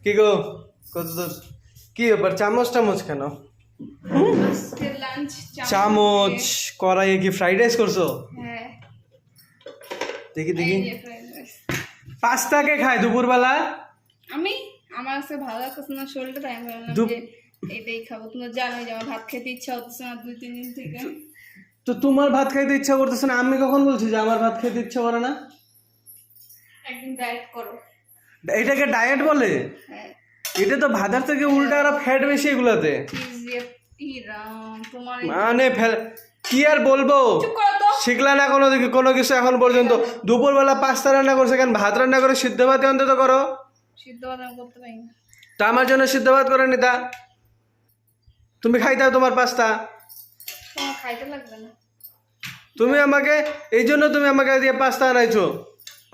কি গো কত দূর কি ব্যাপার চামচ টামচ কেন আজকের লাঞ্চ চামচ কড়াইয়ে কি ফ্রাইড রাইস করছো হ্যাঁ দেখি দেখি এই যে fried rice। পাস্তা কে খায় দুপুরবেলা আমি আমার কাছে ভালো লাগতেছে না শরীরটা, তাই আমি ভাবলাম দু- যে এটাই খাবো। তোমরা জানোই যে আমার ভাত খেতে ইচ্ছা হচ্ছে না 2-3 দিন থেকে। তো তোমার ভাত খাইতে ইচ্ছা করতেছে না, আমি কখন বলছি যে আমার ভাত খেতে ইচ্ছা করে না? একদিন ডায়েট করো। এটাকে ডায়েট বলে? হ্যাঁ এটা তো ভাতের থেকে উল্টা আরো ফ্যাট বেশি এগুলাতে। তোমার মানে কি আর বলবো, চুপ করো তো। শিখলা না কোনো কিছু এখন পর্যন্ত। দুপুরবেলা পাস্তা রান্না করছে, কেন ভাত রান্না করে সিদ্ধ ভাত অন্তত করো। সিদ্ধ ভাত আমি করতে পারি না। তা আমার জন্য সিদ্ধ ভাত করে নিতা, তুমি খাইতাও তোমার পাস্তা। তোমার খাইতে লাগবে না। তুমি আমাকে এই জন্য তুমি আমাকে দিয়ে পাস্তা আনাইছো,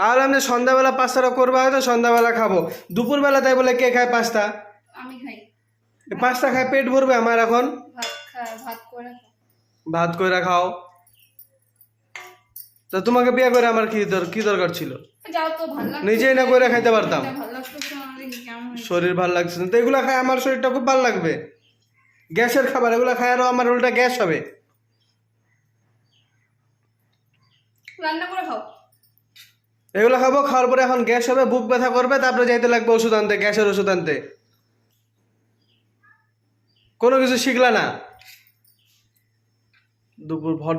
আর আমি সন্ধ্যাবেলা পাস্তাটা করবা হয়তো সন্ধ্যাবেলা খাবো, দুপুরবেলা তাই বলে কে খায় পাস্তা? আমি খাই পাস্তা খায় পেট ভরবে আমার এখন? ভাত করে খাও। ভাত কইরা খাও। তো তোমাকে বিয়ে করে আমার কি দরকার ছিল? যাও তো, ভালো লাগছে নিজেই না কইরা খাইতে পারতাম। ভালো লাগছে না, দেখি কেমন হয়েছে। শরীর ভালো লাগছে না তো এগুলা খায় আমার শরীরটা খুব ভালো লাগবে। গ্যাসের খাবার এগুলা খায় আরো আমার উল্টা গ্যাস হবে। রান্না করে খাও। এগুলো খাবো, খাওয়ার পরে এখন গ্যাস হবে, বুক ব্যথা করবে, তারপরে যাইতে লাগবে ওষুধ আনতে, গ্যাসের ওষুধ আনতে। কোনো কিছু শিখলা না। ভর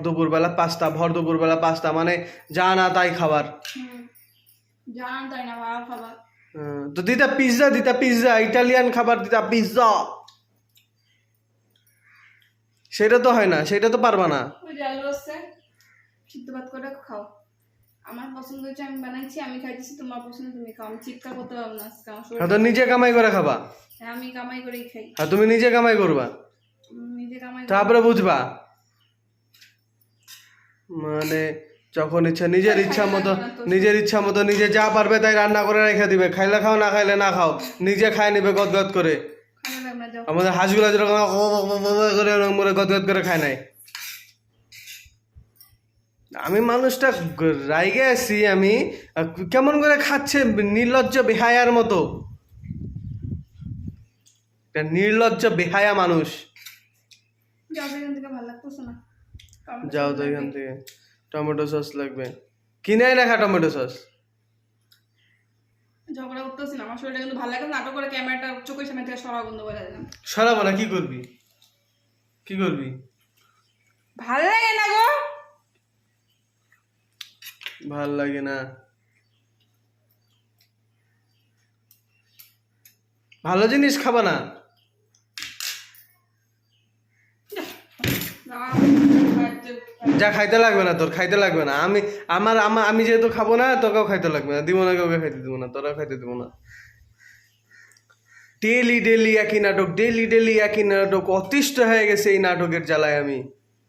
দুপুরবেলা পাস্তা মানে যা না তাই খাবার। জানান তাই না, ভালো খাবার। তো দিতা পিৎজা ইটালিয়ান খাবার দিতা পিৎজা, সেটা তো হয় না, সেটা তো পারবা না। ওই যে আলু আছে, সিদ্ধ ভাত করে খাও। আমার পছন্দ হচ্ছে আমি বানাইছি, আমি খাইতেছি, তোমার পছন্দ তুমি খাও। আমি চিৎকার করতে পারবো না আজকে, আমার শরীর। তো নিজে কামাই করে খাবা। হ্যাঁ, আমি কামাই করেই খাই। আর তুমি নিজে কামাই করবা, নিজে কামাই করে- তারপরে বুঝবা। মানে যখন ইচ্ছা নিজের ইচ্ছা মতো নিজে যা পারবে তাই রান্না করে রেখে দিবে, খাইলে খাও না খাইলে না খাও, নিজে খাই নিবে গদগদ করে। খাইলে লাগবে না, যাও। আমাদের হাঁসগুলা যেরকম করে ওরকম করে গদগদ করে খায় নাই। আমি মানুষটা রাইগে আছি, আমি কেমন করে খাচ্ছে নির্লজ্জ বেহায়ার মতো, একটা নির্লজ্জ বেহায়া মানুষ। যাও তো এখান থেকে, ভালো লাগতেছে না। যাও তো এখান থেকে। টমেটো সস লাগবে, কিনে রাখা টমেটো সস। ঝগড়া করতেছি না, আমার শরীরটা কিন্তু ভালো লাগে না। নাটক করে ক্যামেরাটা চোখের সামনে থেকে সরা বন্ধ করে দিলাম। সরাবো না, কি করবি? ভাল লাগে না গো। ভাল লাগে না, ভালো জিনিস খাবা না। যা খাইতে লাগবে না, তোর খাইতে লাগবে না। আমি যেহেতু খাবো না, তোকেও খাইতে লাগবে না, দিব না, কাউকে খাইতে দিব না, তোরা খাইতে দিব না। ডেলি একই নাটক, অতিষ্ঠ হয়ে গেছে এই নাটকের জ্বালায় আমি।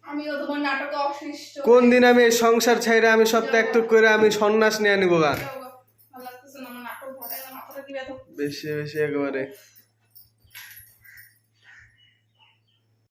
আমিও তোমার নাটকে অসৃষ্ট। কোন দিন আমি এই সংসার ছাইরা আমি সব ত্যাগ করে আমি সন্ন্যাস নিয়ে নিবো গা। ভালো লাগতেছে না, আমার নাটক ভালো লাগে না, মাথাটা কি ব্যথা। বেশি একেবারে